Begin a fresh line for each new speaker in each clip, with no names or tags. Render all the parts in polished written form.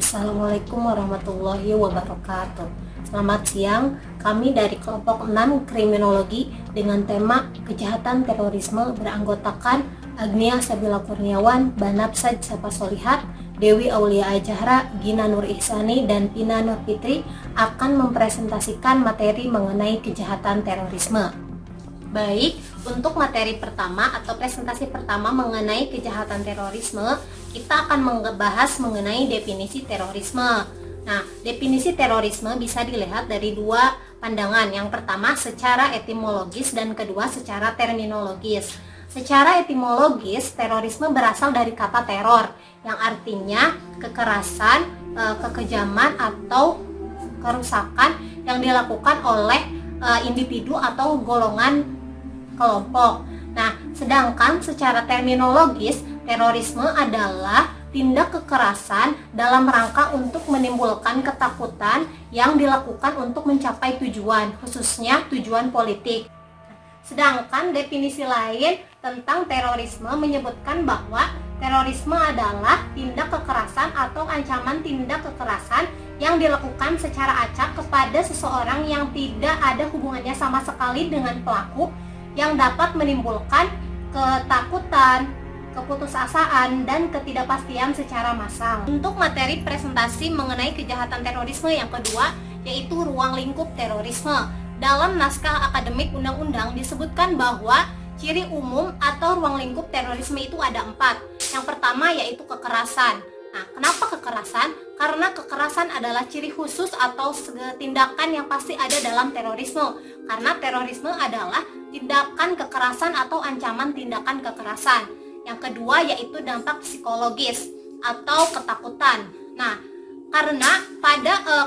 Assalamualaikum warahmatullahi wabarakatuh. Selamat siang, kami dari kelompok 6 Kriminologi dengan tema kejahatan terorisme beranggotakan Agnia Sabila Kurniawan, Banapsaj Sapasolihat, Dewi Aulia Ajahra, Gina Nur Ihsani, dan Pina Nur Fitri akan mempresentasikan materi mengenai kejahatan terorisme. Baik, untuk materi pertama atau presentasi pertama mengenai kejahatan terorisme, kita akan membahas mengenai definisi terorisme. Nah, definisi terorisme bisa dilihat dari dua pandangan. Yang pertama secara etimologis dan kedua secara terminologis. Secara etimologis, terorisme berasal dari kata teror yang artinya kekerasan, kekejaman atau kerusakan yang dilakukan oleh individu atau golongan kelompok. Nah, sedangkan secara terminologis, terorisme adalah tindak kekerasan dalam rangka untuk menimbulkan ketakutan yang dilakukan untuk mencapai tujuan, khususnya tujuan politik. Sedangkan definisi lain tentang terorisme menyebutkan bahwa terorisme adalah tindak kekerasan atau ancaman tindak kekerasan yang dilakukan secara acak kepada seseorang yang tidak ada hubungannya sama sekali dengan pelaku, yang dapat menimbulkan ketakutan, keputusasaan, dan ketidakpastian secara massal. Untuk materi presentasi mengenai kejahatan terorisme yang kedua, yaitu ruang lingkup terorisme. Dalam naskah akademik undang-undang disebutkan bahwa ciri umum atau ruang lingkup terorisme itu ada 4. Yang pertama yaitu kekerasan. Nah, kenapa kekerasan? Karena kekerasan adalah ciri khusus atau tindakan yang pasti ada dalam terorisme. Karena terorisme adalah tindakan kekerasan atau ancaman tindakan kekerasan. Yang kedua yaitu dampak psikologis atau ketakutan. Nah, karena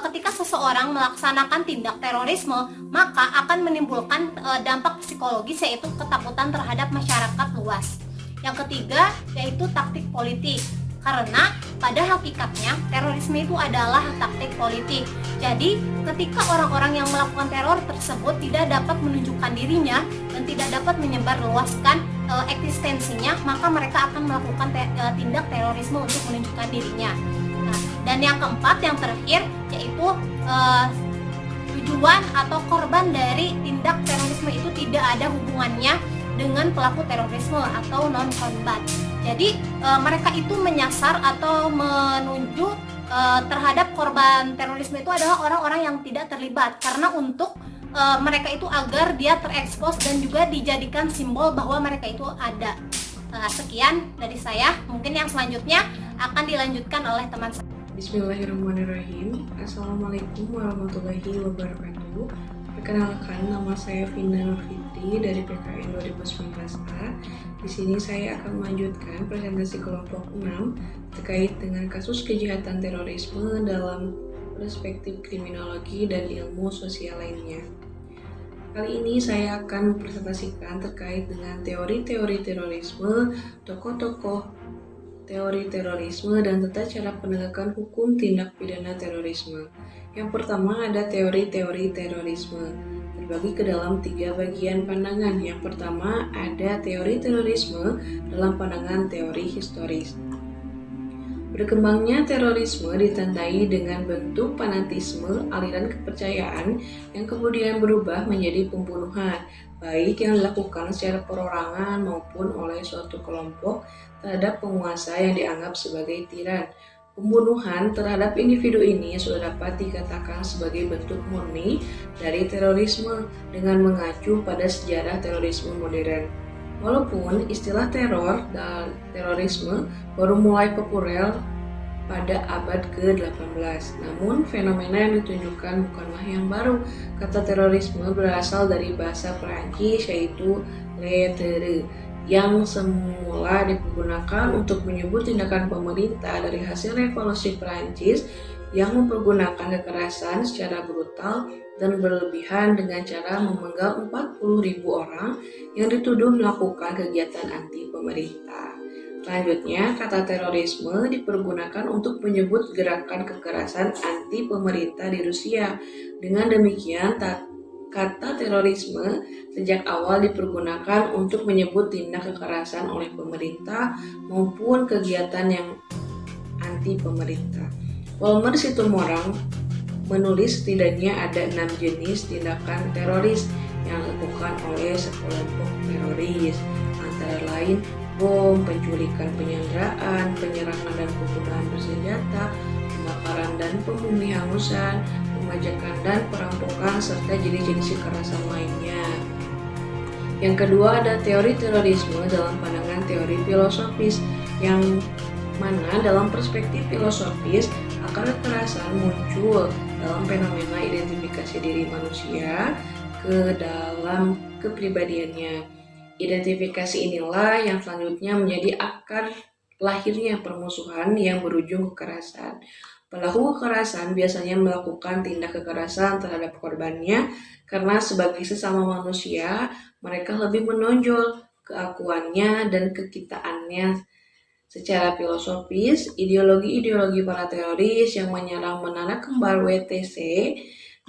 ketika seseorang melaksanakan tindak terorisme, maka akan menimbulkan dampak psikologis yaitu ketakutan terhadap masyarakat luas. Yang ketiga yaitu taktik politik. Karena pada hakikatnya terorisme itu adalah taktik politik. Jadi ketika orang-orang yang melakukan teror tersebut tidak dapat menunjukkan dirinya dan tidak dapat menyebarluaskan eksistensinya, maka mereka akan melakukan tindak terorisme untuk menunjukkan dirinya. Nah, dan yang keempat, yang terakhir yaitu tujuan atau korban dari tindak terorisme itu tidak ada hubungannya dengan pelaku terorisme atau non-korban. Jadi mereka itu menyasar atau menuju terhadap korban terorisme itu adalah orang-orang yang tidak terlibat, karena untuk mereka itu agar dia terekspos dan juga dijadikan simbol bahwa mereka itu ada. Sekian dari saya, mungkin yang selanjutnya akan dilanjutkan oleh teman saya.
Bismillahirrahmanirrahim. Assalamualaikum warahmatullahi wabarakatuh. Perkenalkan, nama saya Pina Nur Fitri dari PKN 2019A. Di sini saya akan melanjutkan presentasi kelompok 6 terkait dengan kasus kejahatan terorisme dalam perspektif kriminologi dan ilmu sosial lainnya. Kali ini saya akan mempresentasikan terkait dengan teori-teori terorisme, tokoh-tokoh teori terorisme, dan tata cara penegakan hukum tindak pidana terorisme. Yang pertama ada teori-teori terorisme, terbagi ke dalam 3 bagian pandangan. Yang pertama ada teori terorisme dalam pandangan teori historis. Berkembangnya terorisme ditandai dengan bentuk fanatisme, aliran kepercayaan yang kemudian berubah menjadi pembunuhan, baik yang dilakukan secara perorangan maupun oleh suatu kelompok terhadap penguasa yang dianggap sebagai tiran. Pembunuhan terhadap individu ini sudah dapat dikatakan sebagai bentuk murni dari terorisme dengan mengacu pada sejarah terorisme modern. Walaupun istilah teror dan terorisme baru mulai populer pada abad ke-18, namun fenomena yang ditunjukkan bukanlah yang baru. Kata terorisme berasal dari bahasa Perancis yaitu le terreur, yang semula dipergunakan untuk menyebut tindakan pemerintah dari hasil revolusi Perancis yang mempergunakan kekerasan secara brutal dan berlebihan dengan cara memenggal 40.000 orang yang dituduh melakukan kegiatan anti pemerintah. Selanjutnya, kata terorisme dipergunakan untuk menyebut gerakan kekerasan anti pemerintah di Rusia. Dengan demikian, kata terorisme sejak awal dipergunakan untuk menyebut tindak kekerasan oleh pemerintah maupun kegiatan yang anti pemerintah. Volmer Situmorang menulis setidaknya ada 6 jenis tindakan teroris yang dilakukan oleh sekelompok teroris, antara lain bom, penculikan, penyanderaan, penyerangan dan pembunuhan bersenjata, pembakaran dan penghangusan, pembajakan dan perampokan, serta jenis-jenis kekerasan lainnya. Yang kedua ada teori terorisme dalam pandangan teori filosofis, yang mana dalam perspektif filosofis akar kekerasan muncul dalam fenomena identifikasi diri manusia ke dalam kepribadiannya. Identifikasi inilah yang selanjutnya menjadi akar lahirnya permusuhan yang berujung kekerasan. Pelaku kekerasan biasanya melakukan tindak kekerasan terhadap korbannya karena sebagai sesama manusia, mereka lebih menonjol keakuannya dan kekitaannya. Secara filosofis, ideologi-ideologi para teroris yang menyerang menara kembar WTC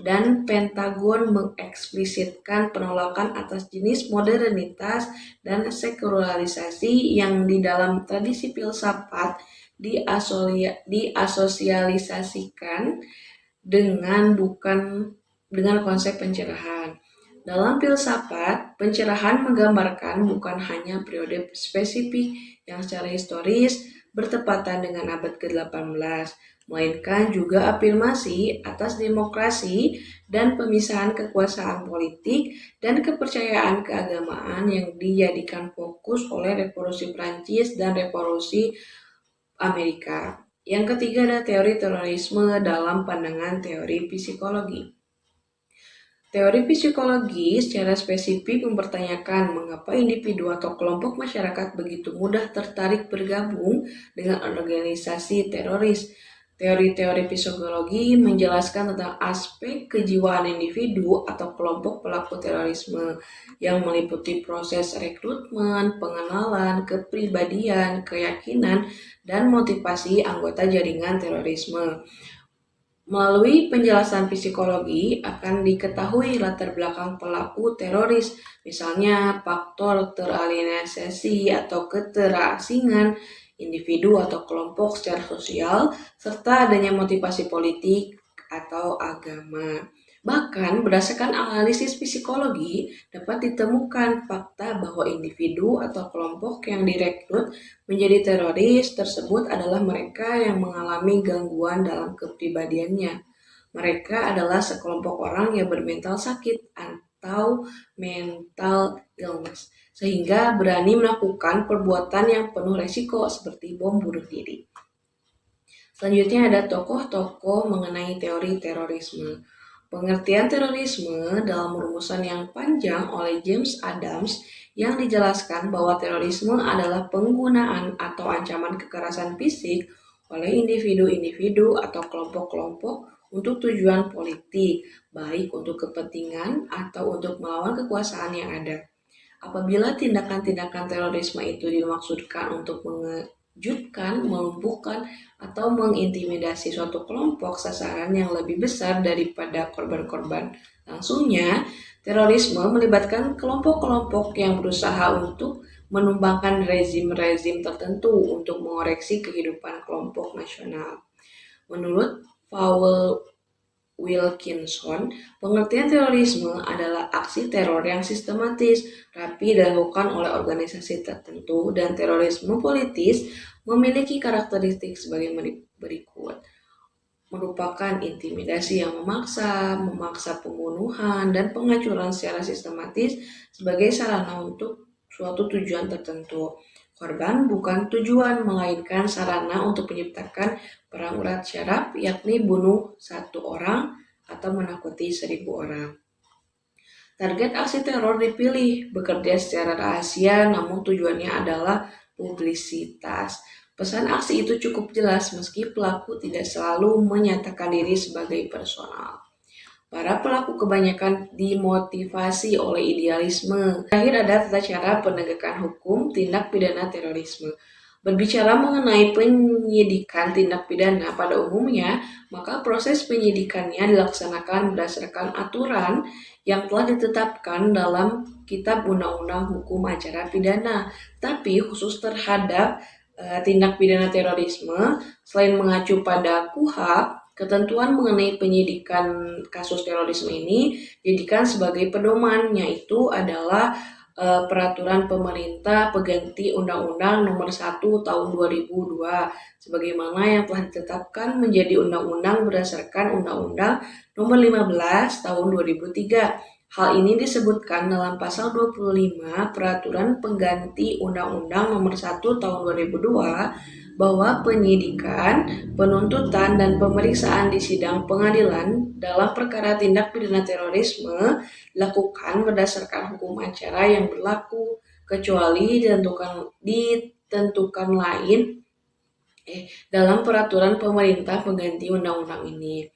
dan Pentagon mengeksplisitkan penolakan atas jenis modernitas dan sekularisasi yang di dalam tradisi filsafat diasosialisasikan dengan konsep pencerahan. Dalam filsafat, pencerahan menggambarkan bukan hanya periode spesifik yang secara historis bertepatan dengan abad ke-18, melainkan juga afirmasi atas demokrasi dan pemisahan kekuasaan politik dan kepercayaan keagamaan yang dijadikan fokus oleh Revolusi Prancis dan Revolusi Amerika. Yang ketiga ada teori terorisme dalam pandangan teori psikologi. Teori psikologi secara spesifik mempertanyakan mengapa individu atau kelompok masyarakat begitu mudah tertarik bergabung dengan organisasi teroris. Teori-teori psikologi menjelaskan tentang aspek kejiwaan individu atau kelompok pelaku terorisme yang meliputi proses rekrutmen, pengenalan, kepribadian, keyakinan, dan motivasi anggota jaringan terorisme. Melalui penjelasan psikologi akan diketahui latar belakang pelaku teroris, misalnya faktor teralienasi atau keterasingan individu atau kelompok secara sosial, serta adanya motivasi politik atau agama. Bahkan berdasarkan analisis psikologi dapat ditemukan fakta bahwa individu atau kelompok yang direkrut menjadi teroris tersebut adalah mereka yang mengalami gangguan dalam kepribadiannya. Mereka adalah sekelompok orang yang bermental sakit atau mental illness, sehingga berani melakukan perbuatan yang penuh resiko seperti bom bunuh diri. Selanjutnya ada tokoh-tokoh mengenai teori terorisme. Pengertian terorisme dalam rumusan yang panjang oleh James Adams yang dijelaskan bahwa terorisme adalah penggunaan atau ancaman kekerasan fisik oleh individu-individu atau kelompok-kelompok untuk tujuan politik, baik untuk kepentingan atau untuk melawan kekuasaan yang ada. Apabila tindakan-tindakan terorisme itu dimaksudkan untuk mengejutkan, melumpuhkan, atau mengintimidasi suatu kelompok sasaran yang lebih besar daripada korban-korban langsungnya, terorisme melibatkan kelompok-kelompok yang berusaha untuk menumbangkan rezim-rezim tertentu untuk mengoreksi kehidupan kelompok nasional. Menurut Paul Wilkinson, pengertian terorisme adalah aksi teror yang sistematis, rapi dilakukan oleh organisasi tertentu, dan terorisme politis memiliki karakteristik sebagai berikut. Merupakan intimidasi yang memaksa pembunuhan, dan penghancuran secara sistematis sebagai sarana untuk suatu tujuan tertentu. Korban bukan tujuan, melainkan sarana untuk menciptakan perang urat syaraf, yakni bunuh 1 orang atau menakuti 1.000 orang. Target aksi teror dipilih bekerja secara rahasia, namun tujuannya adalah publisitas. Pesan aksi itu cukup jelas meski pelaku tidak selalu menyatakan diri sebagai personal. Para pelaku kebanyakan dimotivasi oleh idealisme. Terakhir ada tata cara penegakan hukum tindak pidana terorisme. Berbicara mengenai penyidikan tindak pidana pada umumnya, maka proses penyidikannya dilaksanakan berdasarkan aturan yang telah ditetapkan dalam Kitab Undang-Undang Hukum Acara Pidana, tapi khusus terhadap tindak pidana terorisme, selain mengacu pada KUHP, ketentuan mengenai penyidikan kasus terorisme ini dijadikan sebagai pedoman, yaitu adalah peraturan pemerintah pengganti Undang-Undang Nomor 1 Tahun 2002 sebagaimana yang telah ditetapkan menjadi undang-undang berdasarkan Undang-Undang Nomor 15 Tahun 2003. Hal ini disebutkan dalam pasal 25 Peraturan Pengganti Undang-Undang Nomor 1 Tahun 2002 bahwa penyidikan, penuntutan, dan pemeriksaan di sidang pengadilan dalam perkara tindak pidana terorisme dilakukan berdasarkan hukum acara yang berlaku, kecuali ditentukan lain dalam peraturan pemerintah pengganti undang-undang ini.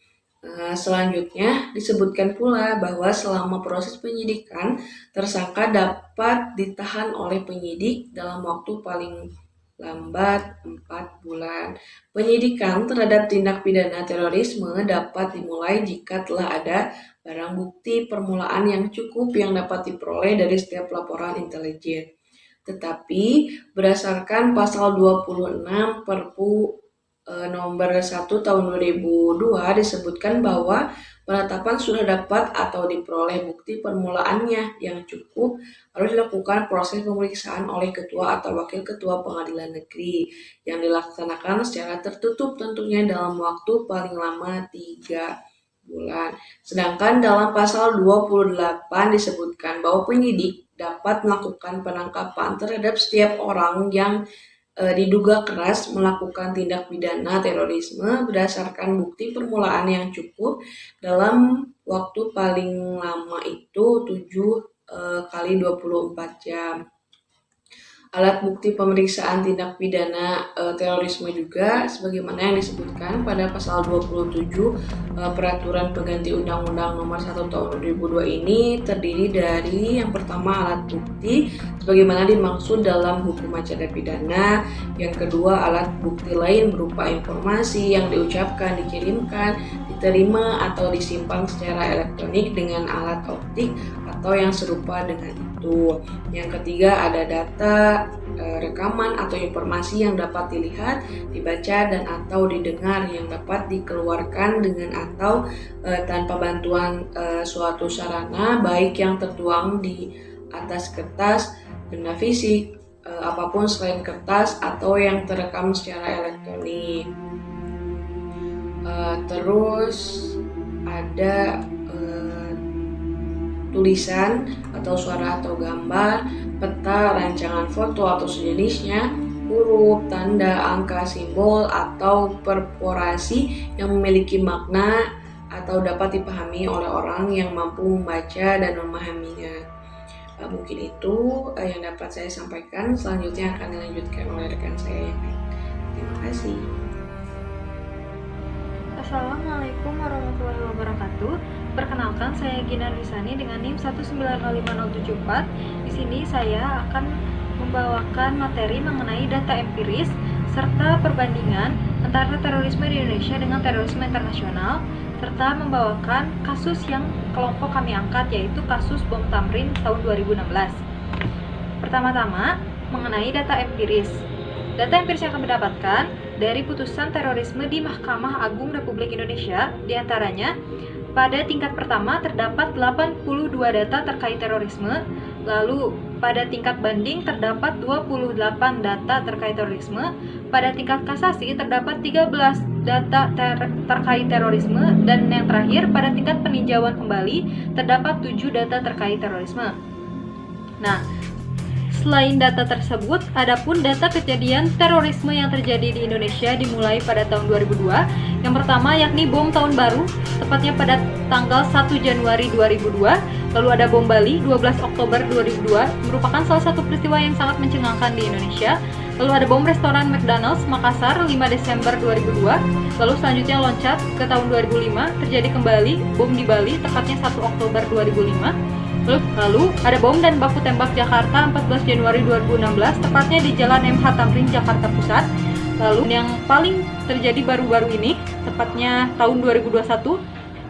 Selanjutnya disebutkan pula bahwa selama proses penyidikan, tersangka dapat ditahan oleh penyidik dalam waktu paling lambat 4 bulan. Penyidikan terhadap tindak pidana terorisme dapat dimulai jika telah ada barang bukti permulaan yang cukup yang dapat diperoleh dari setiap laporan intelijen. Tetapi berdasarkan pasal 26 Perpu nomor 1 tahun 2002 disebutkan bahwa penetapan sudah dapat atau diperoleh bukti permulaannya yang cukup harus dilakukan proses pemeriksaan oleh ketua atau wakil ketua pengadilan negeri yang dilaksanakan secara tertutup tentunya dalam waktu paling lama 3 bulan. Sedangkan dalam pasal 28 disebutkan bahwa penyidik dapat melakukan penangkapan terhadap setiap orang yang diduga keras melakukan tindak pidana terorisme berdasarkan bukti permulaan yang cukup dalam waktu paling lama itu 7 kali 24 jam. Alat bukti pemeriksaan tindak pidana terorisme juga sebagaimana yang disebutkan pada pasal 27 Peraturan Pengganti Undang-Undang Nomor 1 Tahun 2002 ini terdiri dari yang pertama alat bukti sebagaimana dimaksud dalam hukum acara pidana, yang kedua alat bukti lain berupa informasi yang diucapkan, dikirimkan, diterima atau disimpan secara elektronik dengan alat optik atau yang serupa dengan itu. Yang ketiga ada data, rekaman atau informasi yang dapat dilihat, dibaca dan atau didengar yang dapat dikeluarkan dengan atau tanpa bantuan suatu sarana baik yang tertuang di atas kertas, benda fisik, apapun selain kertas atau yang terekam secara elektronik. Terus ada tulisan atau suara atau gambar, peta, rancangan foto atau sejenisnya, huruf, tanda, angka, simbol, atau perforasi yang memiliki makna atau dapat dipahami oleh orang yang mampu membaca dan memahaminya. Mungkin itu yang dapat saya sampaikan. Selanjutnya akan dilanjutkan oleh rekan saya yang lain. Terima kasih.
Assalamualaikum warahmatullahi wabarakatuh. Perkenalkan, saya Gina Rizani dengan NIM 1905074. Di sini saya akan membawakan materi mengenai data empiris serta perbandingan antara terorisme di Indonesia dengan terorisme internasional, serta membawakan kasus yang kelompok kami angkat, yaitu kasus bom Tamrin tahun 2016. Pertama-tama, mengenai data empiris. Data empiris yang kami dapatkan dari putusan terorisme di Mahkamah Agung Republik Indonesia, diantaranya pada tingkat pertama terdapat 82 data terkait terorisme, lalu pada tingkat banding terdapat 28 data terkait terorisme, pada tingkat kasasi terdapat 13 data terkait terorisme, dan yang terakhir pada tingkat peninjauan kembali terdapat 7 data terkait terorisme. Nah, selain data tersebut, adapun data kejadian terorisme yang terjadi di Indonesia dimulai pada tahun 2002. Yang pertama yakni bom tahun baru, tepatnya pada tanggal 1 Januari 2002. Lalu ada bom Bali 12 Oktober 2002, merupakan salah satu peristiwa yang sangat mencengangkan di Indonesia. Lalu ada bom restoran McDonald's Makassar 5 Desember 2002. Lalu selanjutnya loncat ke tahun 2005, terjadi kembali bom di Bali, tepatnya 1 Oktober 2005. Lalu ada bom dan baku tembak Jakarta 14 Januari 2016, tepatnya di Jalan MH Tamrin, Jakarta Pusat. Lalu yang paling terjadi baru-baru ini, tepatnya tahun 2021,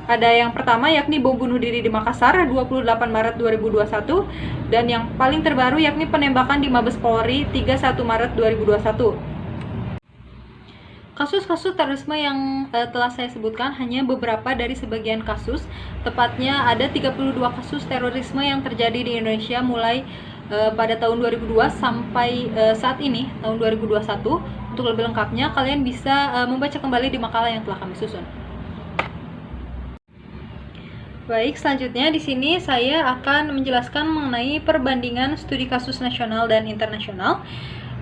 ada yang pertama yakni bom bunuh diri di Makassar 28 Maret 2021, dan yang paling terbaru yakni penembakan di Mabes Polri 31 Maret 2021. Kasus-kasus terorisme yang telah saya sebutkan hanya beberapa dari sebagian kasus. Tepatnya ada 32 kasus terorisme yang terjadi di Indonesia mulai pada tahun 2002 sampai saat ini, tahun 2021. Untuk lebih lengkapnya, kalian bisa membaca kembali di makalah yang telah kami susun. Baik, selanjutnya di sini saya akan menjelaskan mengenai perbandingan studi kasus nasional dan internasional.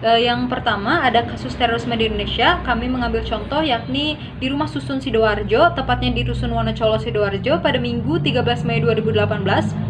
Yang pertama ada kasus terorisme di Indonesia. Kami mengambil contoh yakni di Rumah Susun Sidoarjo, tepatnya di Dusun Wonocolo Sidoarjo pada Minggu 13 Mei 2018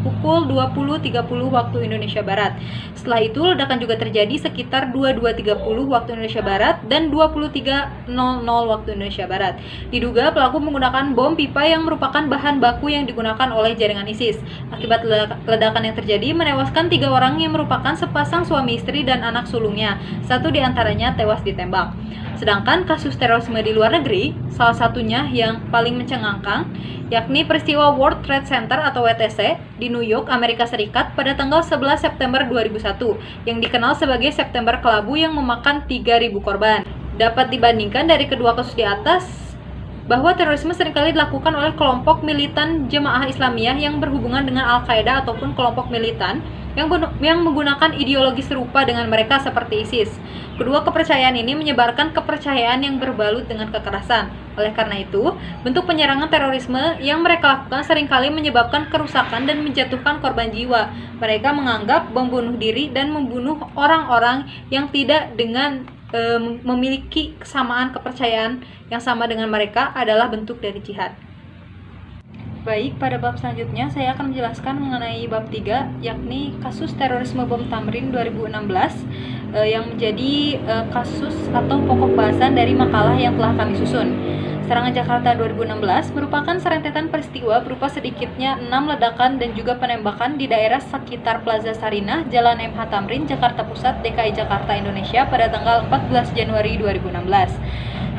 pukul 20.30 waktu Indonesia Barat. Setelah itu ledakan juga terjadi sekitar 22.30 waktu Indonesia Barat dan 23.00 waktu Indonesia Barat. Diduga pelaku menggunakan bom pipa yang merupakan bahan baku yang digunakan oleh jaringan ISIS. Akibat ledakan yang terjadi menewaskan 3 orang yang merupakan sepasang suami istri dan anak sulungnya. 1 di antaranya tewas ditembak. Sedangkan kasus terorisme di luar negeri, salah satunya yang paling mencengangkan, yakni peristiwa World Trade Center atau WTC di New York, Amerika Serikat pada tanggal 11 September 2001, yang dikenal sebagai September Kelabu yang memakan 3.000 korban. Dapat dibandingkan dari kedua kasus di atas, bahwa terorisme seringkali dilakukan oleh kelompok militan Jemaah Islamiyah yang berhubungan dengan Al-Qaeda ataupun kelompok militan yang menggunakan ideologi serupa dengan mereka seperti ISIS. Kedua kepercayaan ini menyebarkan kepercayaan yang berbalut dengan kekerasan. Oleh karena itu, bentuk penyerangan terorisme yang mereka lakukan seringkali menyebabkan kerusakan dan menjatuhkan korban jiwa. Mereka menganggap bom bunuh diri dan membunuh orang-orang yang tidak dengan memiliki kesamaan kepercayaan yang sama dengan mereka adalah bentuk dari jihad. Baik, pada bab selanjutnya saya akan menjelaskan mengenai bab 3, yakni kasus terorisme bom Tamrin 2016 yang menjadi kasus atau pokok bahasan dari makalah yang telah kami susun. Serangan Jakarta 2016 merupakan serentetan peristiwa berupa sedikitnya 6 ledakan dan juga penembakan di daerah sekitar Plaza Sarinah, Jalan MH Tamrin, Jakarta Pusat, DKI Jakarta, Indonesia pada tanggal 14 Januari 2016.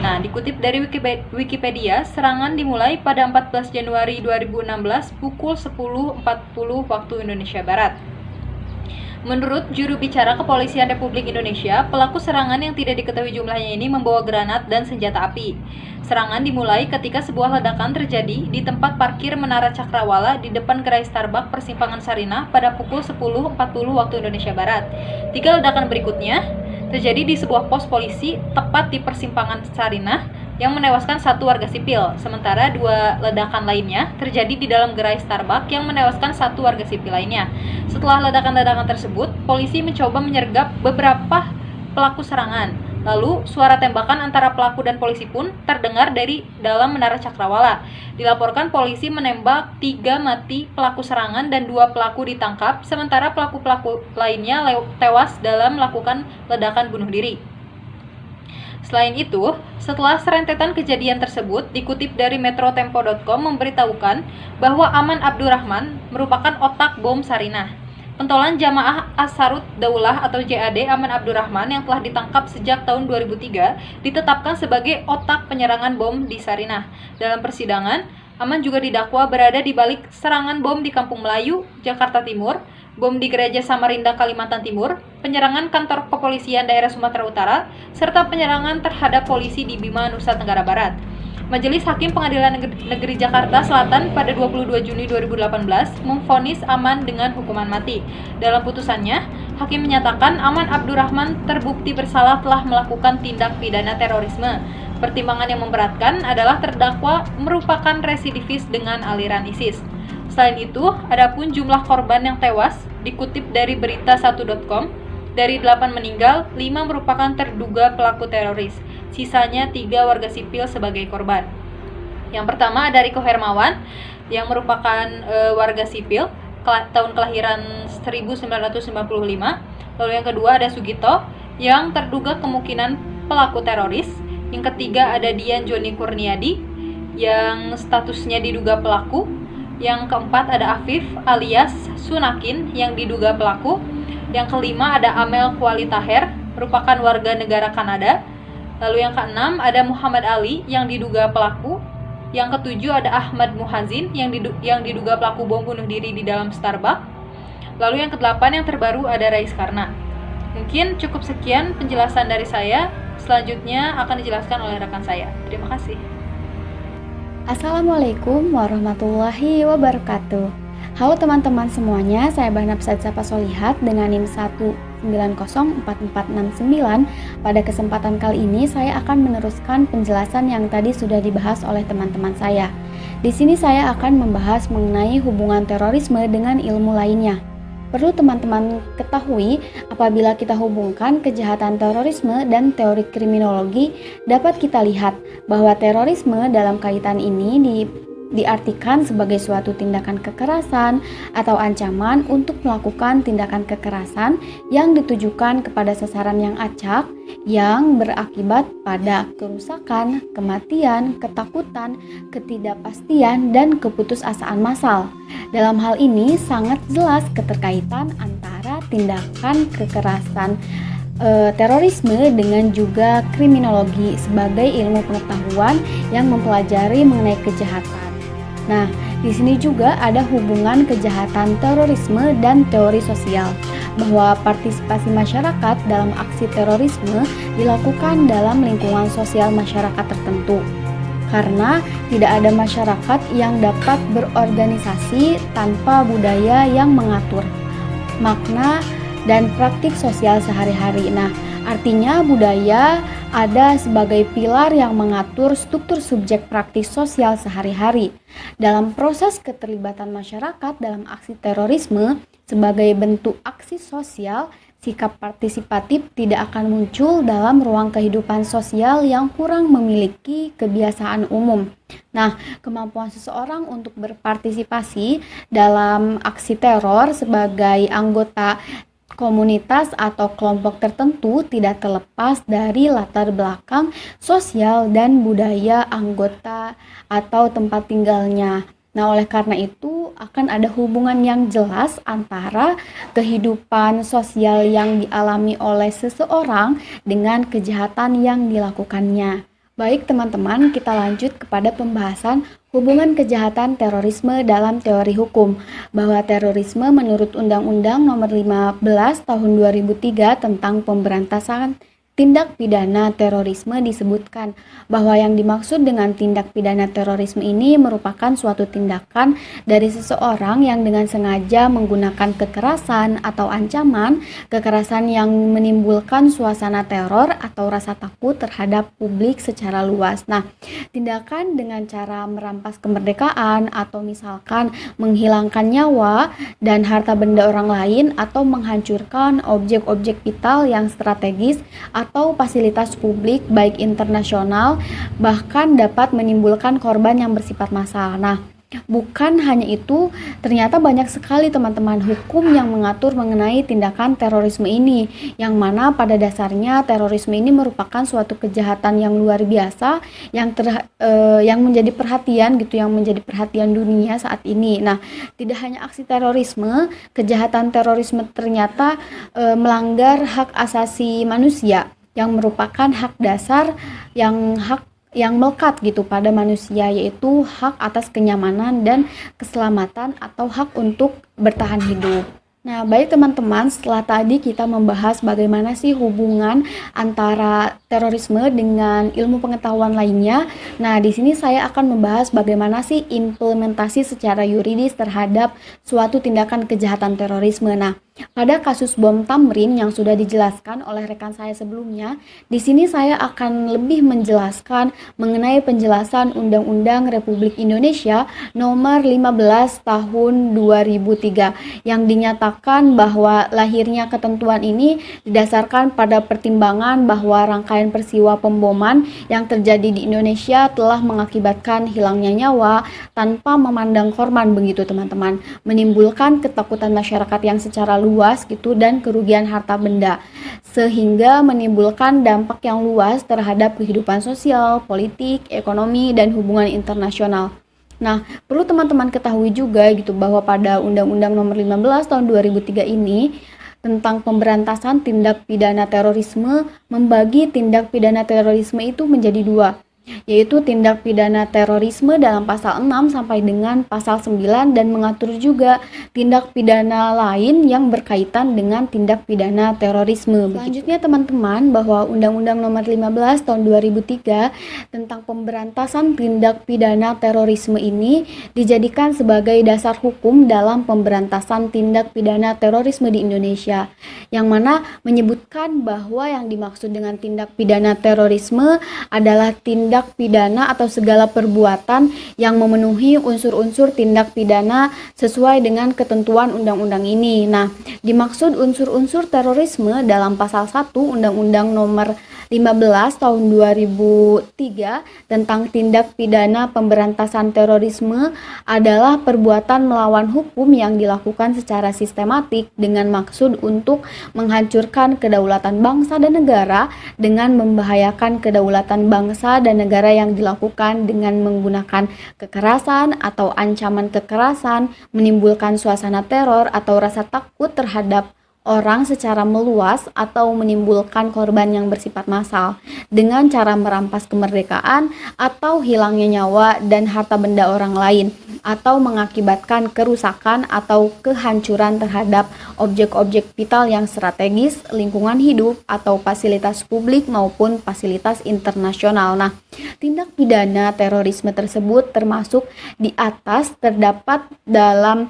Nah, dikutip dari Wikipedia, serangan dimulai pada 14 Januari 2016 pukul 10.40 waktu Indonesia Barat. Menurut juru bicara Kepolisian Republik Indonesia, pelaku serangan yang tidak diketahui jumlahnya ini membawa granat dan senjata api. Serangan dimulai ketika sebuah ledakan terjadi di tempat parkir Menara Cakrawala di depan gerai Starbucks Persimpangan Sarinah pada pukul 10.40 waktu Indonesia Barat. 3 ledakan berikutnya terjadi di sebuah pos polisi tepat di Persimpangan Sarinah yang menewaskan 1 warga sipil, sementara 2 ledakan lainnya terjadi di dalam gerai Starbucks yang menewaskan 1 warga sipil lainnya. Setelah ledakan-ledakan tersebut, polisi mencoba menyergap beberapa pelaku serangan. Lalu, suara tembakan antara pelaku dan polisi pun terdengar dari dalam Menara Cakrawala. Dilaporkan polisi menembak 3 mati pelaku serangan dan 2 pelaku ditangkap, sementara pelaku-pelaku lainnya tewas dalam melakukan ledakan bunuh diri. Selain itu, setelah serentetan kejadian tersebut, dikutip dari metrotempo.com memberitahukan bahwa Aman Abdurrahman merupakan otak bom Sarinah. Pentolan Jamaah Ansarud Daulah atau JAD Aman Abdurrahman yang telah ditangkap sejak tahun 2003 ditetapkan sebagai otak penyerangan bom di Sarinah. Dalam persidangan, Aman juga didakwa berada di balik serangan bom di Kampung Melayu, Jakarta Timur, bom di Gereja Samarinda, Kalimantan Timur, penyerangan kantor kepolisian daerah Sumatera Utara, serta penyerangan terhadap polisi di Bima, Nusa Tenggara Barat. Majelis Hakim Pengadilan Negeri Jakarta Selatan pada 22 Juni 2018 memvonis Aman dengan hukuman mati. Dalam putusannya, Hakim menyatakan Aman Abdurrahman terbukti bersalah telah melakukan tindak pidana terorisme. Pertimbangan yang memberatkan adalah terdakwa merupakan residivis dengan aliran ISIS. Selain itu, adapun jumlah korban yang tewas dikutip dari berita1.com, dari 8 meninggal, 5 merupakan terduga pelaku teroris. Sisanya 3 warga sipil sebagai korban. Yang pertama ada Riko Hermawan yang merupakan warga sipil tahun kelahiran 1995. Lalu yang kedua ada Sugito yang terduga kemungkinan pelaku teroris. Yang ketiga ada Dian Joni Kurniadi yang statusnya diduga pelaku. Yang keempat ada Afif alias Sunakin yang diduga pelaku. Yang kelima ada Amel Kuali Taher merupakan warga negara Kanada. Lalu yang keenam ada Muhammad Ali yang diduga pelaku. Yang ketujuh ada Ahmad Muhazin yang diduga pelaku bom bunuh diri di dalam Starbucks. Lalu yang kedelapan yang terbaru ada Rais Karna. Mungkin cukup sekian penjelasan dari saya. Selanjutnya akan dijelaskan oleh rekan saya. Terima kasih.
Assalamualaikum warahmatullahi wabarakatuh. Halo teman-teman semuanya, saya Bahnab Sapa Solihat dengan NIM 1904469. Pada kesempatan kali ini saya akan meneruskan penjelasan yang tadi sudah dibahas oleh teman-teman saya. Di sini saya akan membahas mengenai hubungan terorisme dengan ilmu lainnya. Perlu teman-teman ketahui, apabila kita hubungkan kejahatan terorisme dan teori kriminologi, dapat kita lihat bahwa terorisme dalam kaitan ini diartikan sebagai suatu tindakan kekerasan atau ancaman untuk melakukan tindakan kekerasan yang ditujukan kepada sasaran yang acak, yang berakibat pada kerusakan, kematian, ketakutan, ketidakpastian, dan keputusasaan massal. Dalam hal ini sangat jelas keterkaitan antara tindakan kekerasan terorisme dengan juga kriminologi sebagai ilmu pengetahuan yang mempelajari mengenai kejahatan. Nah, di sini juga ada hubungan kejahatan terorisme dan teori sosial, bahwa partisipasi masyarakat dalam aksi terorisme dilakukan dalam lingkungan sosial masyarakat tertentu. Karena tidak ada masyarakat yang dapat berorganisasi tanpa budaya yang mengatur makna dan praktik sosial sehari-hari. Nah, artinya budaya ada sebagai pilar yang mengatur struktur subjek praktis sosial sehari-hari. Dalam proses keterlibatan masyarakat dalam aksi terorisme sebagai bentuk aksi sosial, sikap partisipatif tidak akan muncul dalam ruang kehidupan sosial yang kurang memiliki kebiasaan umum. Nah, kemampuan seseorang untuk berpartisipasi dalam aksi teror sebagai anggota komunitas atau kelompok tertentu tidak terlepas dari latar belakang sosial dan budaya anggota atau tempat tinggalnya. Nah, oleh karena itu akan ada hubungan yang jelas antara kehidupan sosial yang dialami oleh seseorang dengan kejahatan yang dilakukannya. Baik teman-teman, kita lanjut kepada pembahasan hubungan kejahatan terorisme dalam teori hukum. Bahwa terorisme menurut Undang-Undang Nomor 15 Tahun 2003 tentang Pemberantasan Tindak Pidana Terorisme disebutkan bahwa yang dimaksud dengan tindak pidana terorisme ini merupakan suatu tindakan dari seseorang yang dengan sengaja menggunakan kekerasan atau ancaman, kekerasan yang menimbulkan suasana teror atau rasa takut terhadap publik secara luas. Nah, tindakan dengan cara merampas kemerdekaan atau misalkan menghilangkan nyawa dan harta benda orang lain atau menghancurkan objek-objek vital yang strategis atau fasilitas publik baik internasional, bahkan dapat menimbulkan korban yang bersifat massal. Nah, bukan hanya itu, ternyata banyak sekali teman-teman hukum yang mengatur mengenai tindakan terorisme ini, yang mana pada dasarnya terorisme ini merupakan suatu kejahatan yang luar biasa yang menjadi perhatian yang menjadi perhatian dunia saat ini. Nah, tidak hanya aksi terorisme, kejahatan terorisme ternyata melanggar hak asasi manusia yang merupakan hak dasar yang melekat pada manusia, yaitu hak atas kenyamanan dan keselamatan atau hak untuk bertahan hidup. Nah, baik teman-teman, setelah tadi kita membahas bagaimana sih hubungan antara terorisme dengan ilmu pengetahuan lainnya. Nah, di sini saya akan membahas bagaimana sih implementasi secara yuridis terhadap suatu tindakan kejahatan terorisme. Nah, pada kasus bom Tamrin yang sudah dijelaskan oleh rekan saya sebelumnya, di sini saya akan lebih menjelaskan mengenai penjelasan Undang-Undang Republik Indonesia Nomor 15 Tahun 2003 yang dinyatakan bahwa lahirnya ketentuan ini didasarkan pada pertimbangan bahwa rangkaian peristiwa pemboman yang terjadi di Indonesia telah mengakibatkan hilangnya nyawa tanpa memandang korban, begitu teman-teman, menimbulkan ketakutan masyarakat yang secara luas dan kerugian harta benda, sehingga menimbulkan dampak yang luas terhadap kehidupan sosial, politik, ekonomi, dan hubungan internasional. Nah, perlu teman-teman ketahui juga bahwa pada Undang-Undang Nomor 15 Tahun 2003 ini tentang pemberantasan tindak pidana terorisme membagi tindak pidana terorisme itu menjadi dua, yaitu tindak pidana terorisme dalam pasal 6 sampai dengan pasal 9 dan mengatur juga tindak pidana lain yang berkaitan dengan tindak pidana terorisme. Selanjutnya teman-teman, bahwa Undang-Undang Nomor 15 Tahun 2003 tentang pemberantasan tindak pidana terorisme ini dijadikan sebagai dasar hukum dalam pemberantasan tindak pidana terorisme di Indonesia, yang mana menyebutkan bahwa yang dimaksud dengan tindak pidana terorisme adalah tindak pidana atau segala perbuatan yang memenuhi unsur-unsur tindak pidana sesuai dengan ketentuan undang-undang ini. Nah, dimaksud unsur-unsur terorisme dalam pasal 1 Undang-Undang Nomor 15 Tahun 2003 tentang tindak pidana pemberantasan terorisme adalah perbuatan melawan hukum yang dilakukan secara sistematik dengan maksud untuk menghancurkan kedaulatan bangsa dan negara dengan membahayakan kedaulatan bangsa dan negara yang dilakukan dengan menggunakan kekerasan atau ancaman kekerasan, menimbulkan suasana teror atau rasa takut terhadap orang secara meluas atau menimbulkan korban yang bersifat massal dengan cara merampas kemerdekaan atau hilangnya nyawa dan harta benda orang lain atau mengakibatkan kerusakan atau kehancuran terhadap objek-objek vital yang strategis, lingkungan hidup atau fasilitas publik maupun fasilitas internasional. Nah, tindak pidana terorisme tersebut termasuk di atas terdapat dalam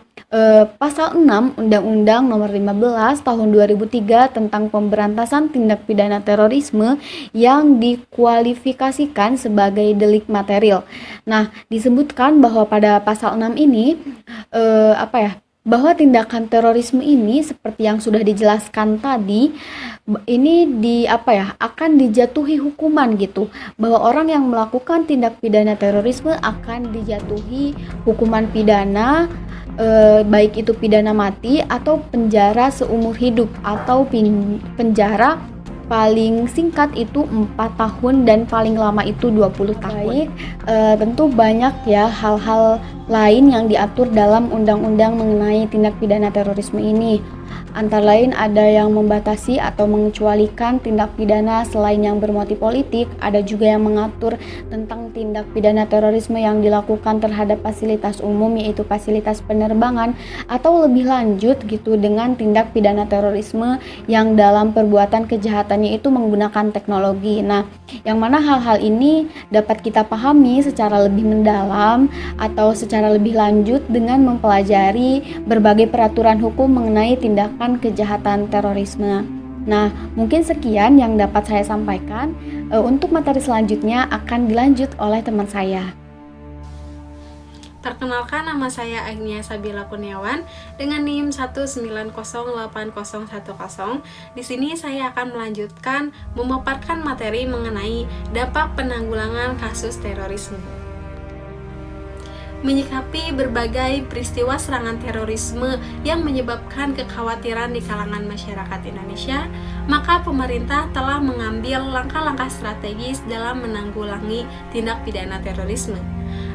pasal 6 Undang-Undang Nomor 15 Tahun 2003 tentang pemberantasan tindak pidana terorisme yang dikualifikasikan sebagai delik material. Nah, disebutkan bahwa pada pasal 6 ini bahwa tindakan terorisme ini seperti yang sudah dijelaskan tadi ini akan dijatuhi hukuman gitu, bahwa orang yang melakukan tindak pidana terorisme akan dijatuhi hukuman pidana, baik itu pidana mati atau penjara seumur hidup atau penjara paling singkat itu 4 tahun dan paling lama itu 20 tahun. Tentu banyak ya hal-hal lain yang diatur dalam undang-undang mengenai tindak pidana terorisme ini. Antara lain ada yang membatasi atau mengecualikan tindak pidana selain yang bermotif politik, ada juga yang mengatur tentang tindak pidana terorisme yang dilakukan terhadap fasilitas umum yaitu fasilitas penerbangan, atau lebih lanjut gitu dengan tindak pidana terorisme yang dalam perbuatan kejahatannya itu menggunakan teknologi. Nah, yang mana hal-hal ini dapat kita pahami secara lebih mendalam atau secara lebih lanjut dengan mempelajari berbagai peraturan hukum mengenai tindakan kejahatan terorisme. Nah, mungkin sekian yang dapat saya sampaikan. Untuk materi selanjutnya akan dilanjut oleh teman saya.
Perkenalkan, nama saya Agnia Sabila Kurniawan dengan NIM 1908010. Di sini saya akan melanjutkan memaparkan materi mengenai dampak penanggulangan kasus terorisme. Menyikapi berbagai peristiwa serangan terorisme yang menyebabkan kekhawatiran di kalangan masyarakat Indonesia, maka pemerintah telah mengambil langkah-langkah strategis dalam menanggulangi tindak pidana terorisme.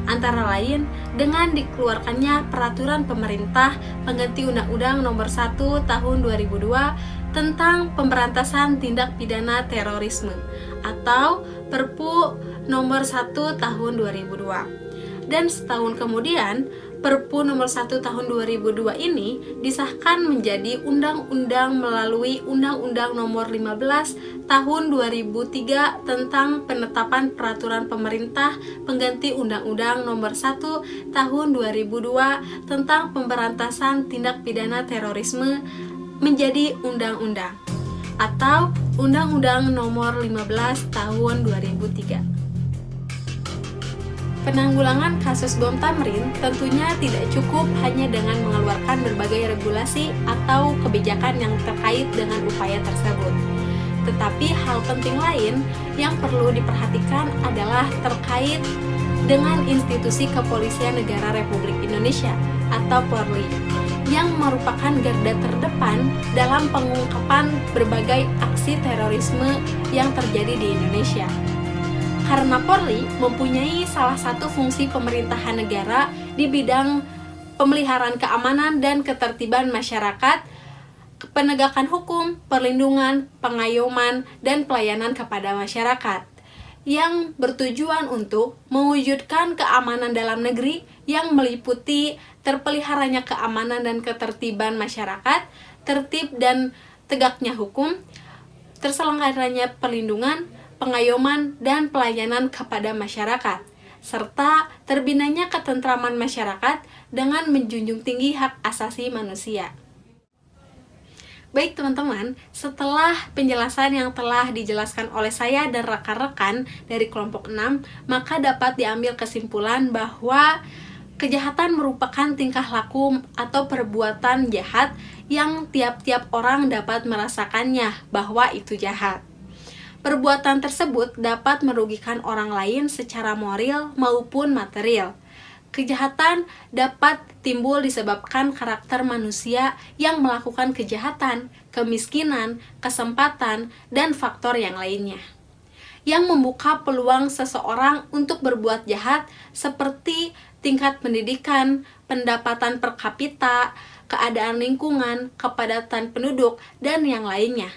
Antara lain dengan dikeluarkannya peraturan pemerintah pengganti Undang-Undang Nomor 1 Tahun 2002 tentang pemberantasan tindak pidana terorisme atau Perpu Nomor 1 Tahun 2002. Dan setahun kemudian, Perpu Nomor 1 Tahun 2002 ini disahkan menjadi undang-undang melalui Undang-Undang Nomor 15 Tahun 2003 tentang penetapan peraturan pemerintah pengganti Undang-Undang Nomor 1 Tahun 2002 tentang pemberantasan tindak pidana terorisme menjadi undang-undang atau Undang-Undang Nomor 15 Tahun 2003. Penanggulangan kasus bom Tamrin tentunya tidak cukup hanya dengan mengeluarkan berbagai regulasi atau kebijakan yang terkait dengan upaya tersebut. Tetapi hal penting lain yang perlu diperhatikan adalah terkait dengan institusi Kepolisian Negara Republik Indonesia atau Polri yang merupakan garda terdepan dalam pengungkapan berbagai aksi terorisme yang terjadi di Indonesia. Karena Polri mempunyai salah satu fungsi pemerintahan negara di bidang pemeliharaan keamanan dan ketertiban masyarakat, penegakan hukum, perlindungan, pengayoman, dan pelayanan kepada masyarakat. yang bertujuan untuk mewujudkan keamanan dalam negeri yang meliputi terpeliharanya keamanan dan ketertiban masyarakat, tertib dan tegaknya hukum, terselenggaranya perlindungan, pengayoman, dan pelayanan kepada masyarakat, serta terbinanya ketentraman masyarakat dengan menjunjung tinggi hak asasi manusia. Baik teman-teman, setelah penjelasan yang telah dijelaskan oleh saya dan rekan-rekan dari kelompok 6, maka dapat diambil kesimpulan bahwa kejahatan merupakan tingkah laku atau perbuatan jahat yang tiap-tiap orang dapat merasakannya bahwa itu jahat. Perbuatan tersebut dapat merugikan orang lain secara moral maupun material. Kejahatan dapat timbul disebabkan karakter manusia yang melakukan kejahatan, kemiskinan, kesempatan, dan faktor yang lainnya, yang membuka peluang seseorang untuk berbuat jahat seperti tingkat pendidikan, pendapatan per kapita, keadaan lingkungan, kepadatan penduduk, dan yang lainnya.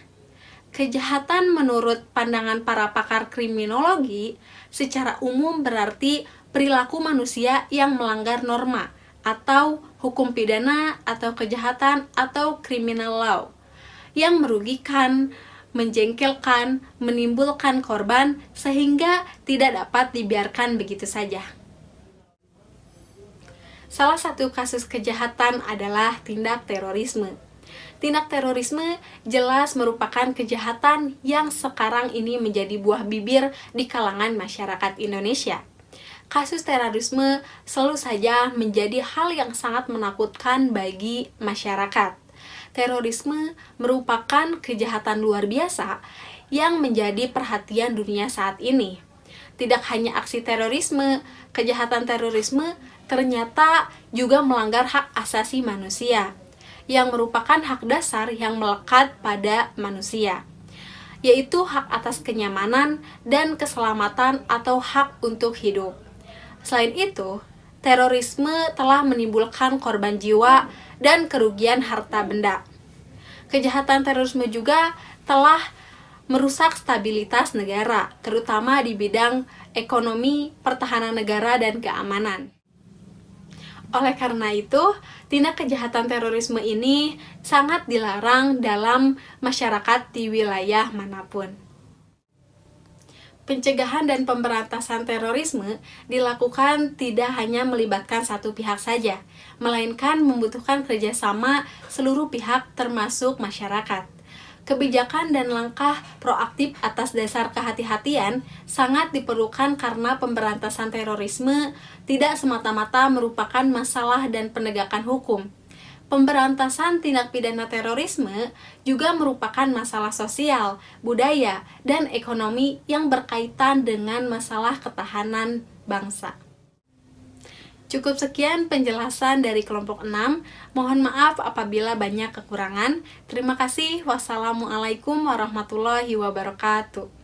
Kejahatan menurut pandangan para pakar kriminologi secara umum berarti perilaku manusia yang melanggar norma atau hukum pidana atau kejahatan atau criminal law yang merugikan, menjengkelkan, menimbulkan korban sehingga tidak dapat dibiarkan begitu saja. Salah satu kasus kejahatan adalah tindak terorisme. Tindak terorisme jelas merupakan kejahatan yang sekarang ini menjadi buah bibir di kalangan masyarakat Indonesia. Kasus terorisme selalu saja menjadi hal yang sangat menakutkan bagi masyarakat. Terorisme merupakan kejahatan luar biasa yang menjadi perhatian dunia saat ini. Tidak hanya aksi terorisme, kejahatan terorisme ternyata juga melanggar hak asasi manusia, yang merupakan hak dasar yang melekat pada manusia, yaitu hak atas kenyamanan dan keselamatan atau hak untuk hidup. Selain itu, terorisme telah menimbulkan korban jiwa dan kerugian harta benda. Kejahatan terorisme juga telah merusak stabilitas negara, terutama di bidang ekonomi, pertahanan negara, dan keamanan. Oleh karena itu, tindak kejahatan terorisme ini sangat dilarang dalam masyarakat di wilayah manapun. Pencegahan dan pemberantasan terorisme dilakukan tidak hanya melibatkan satu pihak saja, melainkan membutuhkan kerjasama seluruh pihak termasuk masyarakat. Kebijakan dan langkah proaktif atas dasar kehati-hatian sangat diperlukan karena pemberantasan terorisme tidak semata-mata merupakan masalah dan penegakan hukum. Pemberantasan tindak pidana terorisme juga merupakan masalah sosial, budaya, dan ekonomi yang berkaitan dengan masalah ketahanan bangsa. Cukup sekian penjelasan dari kelompok 6. Mohon maaf apabila banyak kekurangan. Terima kasih. Wassalamualaikum warahmatullahi wabarakatuh.